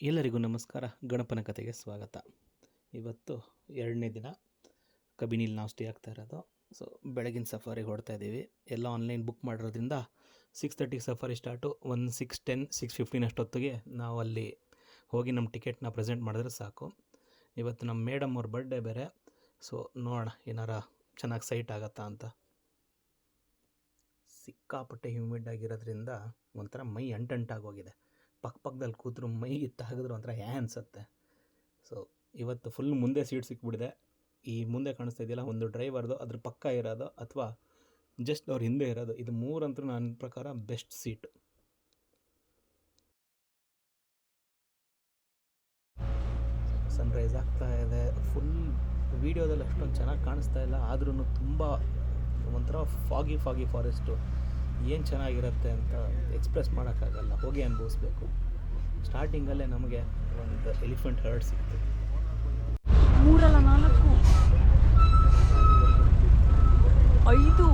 ಎಲ್ಲರಿಗೂ ನಮಸ್ಕಾರ. ಗಣಪನ ಕತೆಗೆ ಸ್ವಾಗತ. ಇವತ್ತು 2ನೇ ದಿನ ಕಬಿನಿಲಿ ನಾವು ಸ್ಟೇ ಆಗ್ತಾ ಇರೋದು. ಸೊ ಬೆಳಗಿನ ಸಫಾರಿಗೆ ಹೊಡ್ತಾ ಇದ್ದೀವಿ. ಎಲ್ಲ ಆನ್ಲೈನ್ ಬುಕ್ ಮಾಡಿರೋದ್ರಿಂದ 6:30 ಸಫಾರಿ ಸ್ಟಾರ್ಟು. 6:10 6:15 ಅಷ್ಟೊತ್ತಿಗೆ ನಾವು ಅಲ್ಲಿ ಹೋಗಿ ನಮ್ಮ ಟಿಕೆಟ್ನ ಪ್ರೆಸೆಂಟ್ ಮಾಡಿದ್ರೆ ಸಾಕು. ಇವತ್ತು ನಮ್ಮ ಮೇಡಮ್ ಅವ್ರ ಬರ್ಡೇ ಬೇರೆ. ಸೊ ನೋಡೋಣ ಏನಾರ ಚೆನ್ನಾಗಿ ಸೈಟ್ ಆಗತ್ತಾ ಅಂತ. ಸಿಕ್ಕಾಪಟ್ಟೆ ಹ್ಯೂಮಿಡ್ ಆಗಿರೋದ್ರಿಂದ ಒಂಥರ ಮೈ ಅಂಟಂಟಾಗೋಗಿದೆ. ಪಕ್ಕದಲ್ಲಿ ಕೂತ್ರು ಮೈ ತಾಗಿದ್ರು ಒಂಥರ ಅನಿಸುತ್ತೆ. ಸೊ ಇವತ್ತು ಫುಲ್ ಮುಂದೆ ಸೀಟ್ ಸಿಕ್ಬಿಟ್ಟಿದೆ. ಈ ಮುಂದೆ ಕಾಣಿಸ್ತಾ ಇದೆಯಲ್ಲ, ಒಂದು ಡ್ರೈವರ್ದು, ಅದ್ರ ಪಕ್ಕ ಇರೋದು ಅಥವಾ ಜಸ್ಟ್ ಅವ್ರ ಹಿಂದೆ ಇರೋದು, ಇದು ಮೂರಂತೂ ನನ್ನ ಪ್ರಕಾರ ಬೆಸ್ಟ್ ಸೀಟ್. ಸನ್ರೈಸ್ ಆಗ್ತಾ ಇದೆ. ಫುಲ್ ವೀಡಿಯೋದಲ್ಲಿ ಅಷ್ಟೊಂದು ಚೆನ್ನಾಗಿ ಕಾಣಿಸ್ತಾ ಇಲ್ಲ, ಆದ್ರೂ ತುಂಬ ಒಂಥರ ಫಾಗಿ ಫಾರೆಸ್ಟು ಏನು ಚೆನ್ನಾಗಿರುತ್ತೆ ಅಂತ ಎಕ್ಸ್ಪ್ರೆಸ್ ಮಾಡೋಕ್ಕಾಗಲ್ಲ, ಹೋಗಿ ಅನುಭವಿಸ್ಬೇಕು. ಸ್ಟಾರ್ಟಿಂಗಲ್ಲೇ ನಮಗೆ ಒಂದು ಎಲಿಫೆಂಟ್ ಹರ್ಡ್ ಸಿಕ್ತು. 3 ಅಲ್ಲ 4 5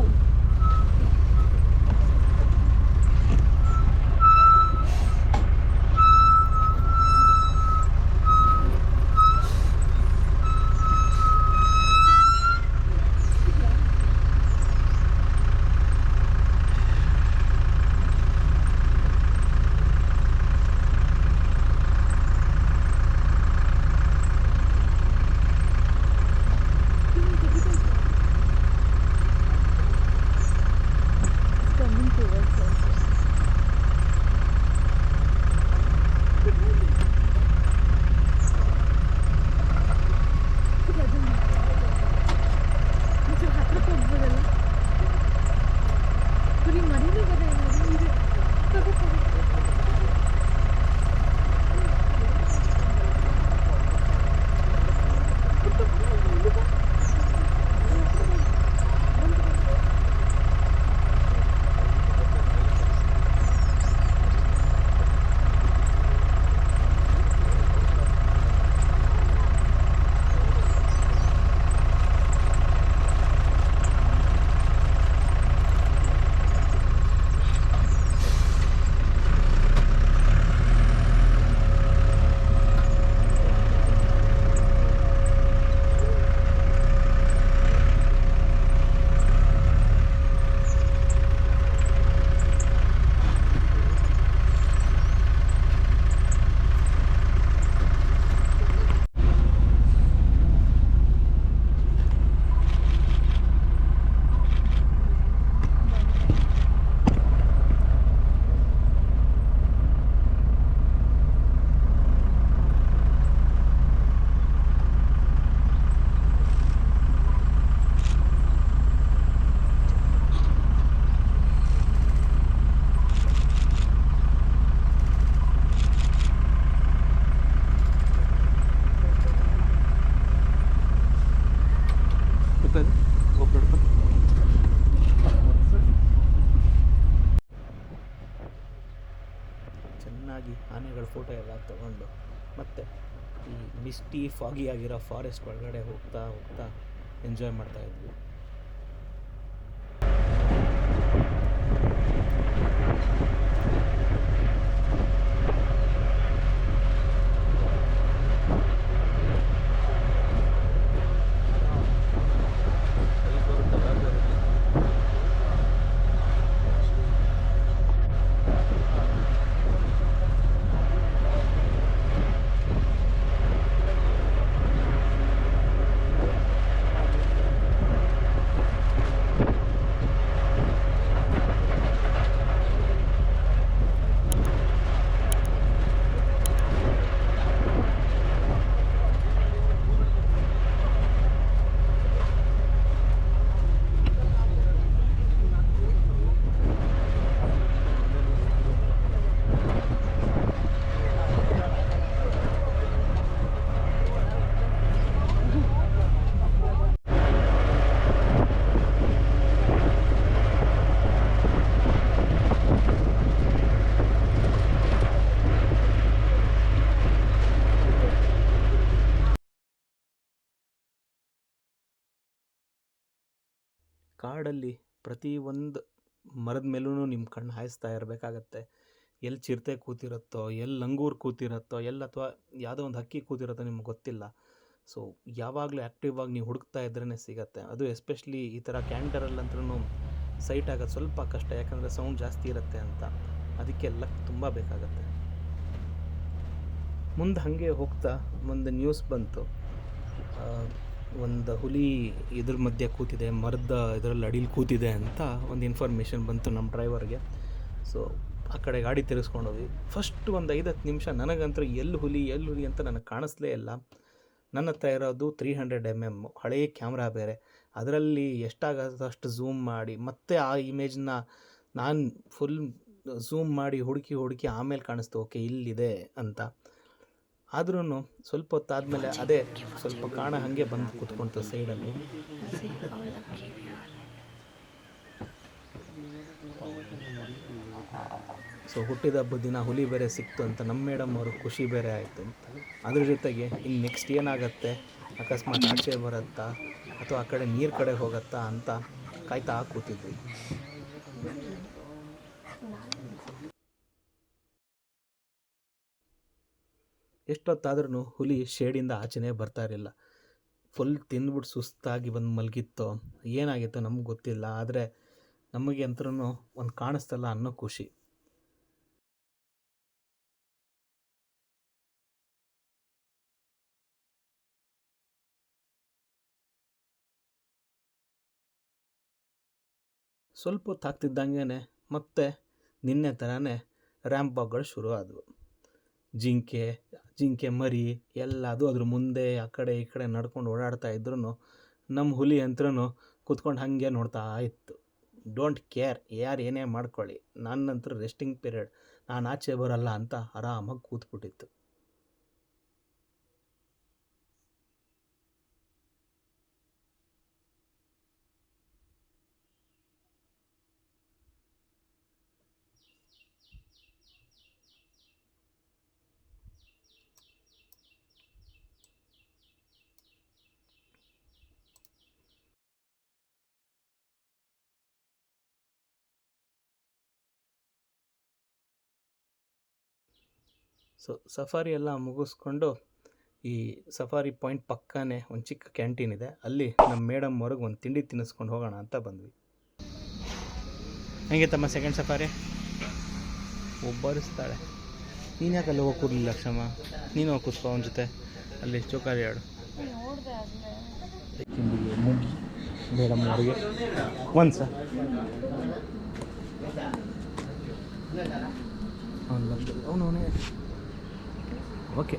ಚೆನ್ನಾಗಿ ಆನೆಗಳ ಫೋಟೋ ಎಲ್ಲ ತೊಗೊಂಡು ಮತ್ತು ಈ ಮಿಸ್ಟಿ ಫಾಗಿ ಆಗಿರೋ ಫಾರೆಸ್ಟ್ ಒಳಗಡೆ ಹೋಗ್ತಾ ಎಂಜಾಯ್ ಮಾಡ್ತಾಯಿದ್ವಿ. ಕಾಡಲ್ಲಿ ಪ್ರತಿಯೊಂದು ಮರದ ಮೇಲೂ ನಿಮ್ಮ ಕಣ್ಣು ಹಾಯಿಸ್ತಾ ಇರಬೇಕಾಗತ್ತೆ. ಎಲ್ಲಿ ಚಿರತೆ ಕೂತಿರುತ್ತೋ, ಎಲ್ಲಿ ಲಂಗೂರು ಕೂತಿರುತ್ತೋ, ಎಲ್ಲಿ ಅಥವಾ ಯಾವುದೋ ಒಂದು ಹಕ್ಕಿ ಕೂತಿರುತ್ತೋ ನಿಮ್ಗೆ ಗೊತ್ತಿಲ್ಲ. ಸೊ ಯಾವಾಗಲೂ ಆ್ಯಕ್ಟಿವ್ ಆಗಿ ನೀವು ಹುಡುಕ್ತಾ ಇದ್ರೇ ಸಿಗತ್ತೆ. ಅದು ಎಸ್ಪೆಷಲಿ ಈ ಥರ ಕ್ಯಾಂಟರಲ್ಲಂದ್ರೂ ಸೈಟ್ ಆಗೋದು ಸ್ವಲ್ಪ ಕಷ್ಟ, ಯಾಕಂದರೆ ಸೌಂಡ್ ಜಾಸ್ತಿ ಇರುತ್ತೆ ಅಂತ. ಅದಕ್ಕೆ ಲಕ್ ತುಂಬ ಬೇಕಾಗತ್ತೆ. ಮುಂದೆ ಹಾಗೆ ಹೋಗ್ತಾ ಒಂದು ನ್ಯೂಸ್ ಬಂತು, ಒಂದು ಹುಲಿ ಇದ್ರ ಮಧ್ಯೆ ಕೂತಿದೆ, ಮರದ ಇದರಲ್ಲಿ ಅಡಿಲಿ ಕೂತಿದೆ ಅಂತ ಒಂದು ಇನ್ಫಾರ್ಮೇಷನ್ ಬಂತು ನಮ್ಮ ಡ್ರೈವರ್ಗೆ. ಸೊ ಆ ಕಡೆ ಗಾಡಿ ತಿರ್ಗಿಸ್ಕೊಂಡೋಗಿ ಫಸ್ಟ್ ಒಂದು 5-10 ನಿಮಿಷ ನನಗಂತೂ ಎಲ್ಲಿ ಹುಲಿ ಅಂತ ನನಗೆ ಕಾಣಿಸ್ಲೇ ಇಲ್ಲ. ನನ್ನ ಹತ್ರ ಇರೋದು 300 mm ಹಳೆಯ ಕ್ಯಾಮ್ರಾ ಬೇರೆ, ಅದರಲ್ಲಿ ಎಷ್ಟಾಗತ್ತೋ ಅಷ್ಟು ಝೂಮ್ ಮಾಡಿ ಮತ್ತೆ ಆ ಇಮೇಜ್ನ ನಾನು ಫುಲ್ ಝೂಮ್ ಮಾಡಿ ಹುಡುಕಿ ಆಮೇಲೆ ಕಾಣಿಸ್ತು ಓಕೆ ಇಲ್ಲಿದೆ ಅಂತ. ಆದ್ರೂ ಸ್ವಲ್ಪ ಹೊತ್ತಾದಮೇಲೆ ಅದೇ ಸ್ವಲ್ಪ ಕಾಣ ಹಾಗೆ ಬಂದು ಕೂತ್ಕೊಳ್ತು ಸೈಡಲ್ಲಿ. ಸೊ ಹುಟ್ಟಿದ ಹಬ್ಬದ ದಿನ ಹುಲಿ ಬೇರೆ ಸಿಕ್ತು ಅಂತ ನಮ್ಮ ಮೇಡಮ್ ಅವರು ಖುಷಿ ಬೇರೆ ಆಯಿತು. ಅದ್ರ ಜೊತೆಗೆ ಇನ್ನು ನೆಕ್ಸ್ಟ್ ಏನಾಗತ್ತೆ, ಅಕಸ್ಮಾತ್ ಆಚೆ ಬರುತ್ತಾ ಅಥವಾ ಆ ಕಡೆ ನೀರು ಕಡೆ ಹೋಗುತ್ತಾ ಅಂತ ಕಾಯ್ತಾ ಕೂತಿದ್ವಿ. ಎಷ್ಟೊತ್ತಾದ್ರೂ ಹುಲಿ ಶೇಡಿಂದ ಆಚೆನೇ ಬರ್ತಾ ಇರಲಿಲ್ಲ. ಫುಲ್ ತಿಂದ್ಬಿಟ್ಟು ಸುಸ್ತಾಗಿ ಬಂದು ಮಲಗಿತ್ತೋ ಏನಾಗಿತ್ತೋ ನಮ್ಗೆ ಗೊತ್ತಿಲ್ಲ. ಆದರೆ ನಮಗೆ ಅಂತರೂ ಒಂದು ಕಾಣಿಸ್ತಲ್ಲ ಅನ್ನೋ ಖುಷಿ. ಸ್ವಲ್ಪ ಹೊತ್ತು ಆಗ್ತಿದ್ದಂಗೆ ಮತ್ತೆ ನಿನ್ನೆ ಥರನೇ ರ್ಯಾಂಪ್ ವಾಕ್ಗಳು ಶುರು ಆದವು. ಜಿಂಕೆ ಮರಿ ಎಲ್ಲದು ಅದ್ರ ಮುಂದೆ ಆ ಕಡೆ ಈ ಕಡೆ ನಡ್ಕೊಂಡು ಓಡಾಡ್ತಾ ಇದ್ರೂ ನಮ್ಮ ಹುಲಿ ಅಂತರೂ ಕೂತ್ಕೊಂಡು ಹಾಗೆ ನೋಡ್ತಾ ಇತ್ತು. ಡೋಂಟ್ ಕೇರ್ ಯಾರು ಏನೇ ಮಾಡ್ಕೊಳ್ಳಿ, ನನ್ನಂತರೂ ರೆಸ್ಟಿಂಗ್ ಪೀರಿಯಡ್, ನಾನು ಆಚೆ ಬರಲ್ಲ ಅಂತ ಆರಾಮಾಗಿ ಕೂತ್ಬಿಟ್ಟಿತ್ತು. ಸೊ ಸಫಾರಿ ಎಲ್ಲ ಮುಗಿಸ್ಕೊಂಡು ಈ ಸಫಾರಿ ಪಾಯಿಂಟ್ ಪಕ್ಕನೇ ಒಂದು ಚಿಕ್ಕ ಕ್ಯಾಂಟೀನ್ ಇದೆ, ಅಲ್ಲಿ ನಮ್ಮ ಮೇಡಮ್ ಅವ್ರಿಗೆ ಒಂದು ತಿಂಡಿ ತಿನ್ನಿಸ್ಕೊಂಡು ಹೋಗೋಣ ಅಂತ ಬಂದ್ವಿ. ಹೇಗೆ ತಮ್ಮ ಸೆಕೆಂಡ್ ಸಫಾರಿ? ಒಬ್ಬರಿಸ್ತಾಳೆ. ನೀನು ಯಾಕೆ ಅಲ್ಲಿ ಹೋಗಿ ಕೂರ್ಲಿಲ್ಲ ಕ್ಷಮ? ನೀನು ಹೋಗಿ ಕೂತ್ಕೋ ಅವನ ಜೊತೆ ಅಲ್ಲಿ ಚೌಕಾರಿ ಆಡು. ತಿಂಡಿಗೆ ಮುಗಿ ಮೇಡಮ್ ಅವ್ರಿಗೆ ಒಂದು ಸರ್ ಅವನು ಓಕೆ.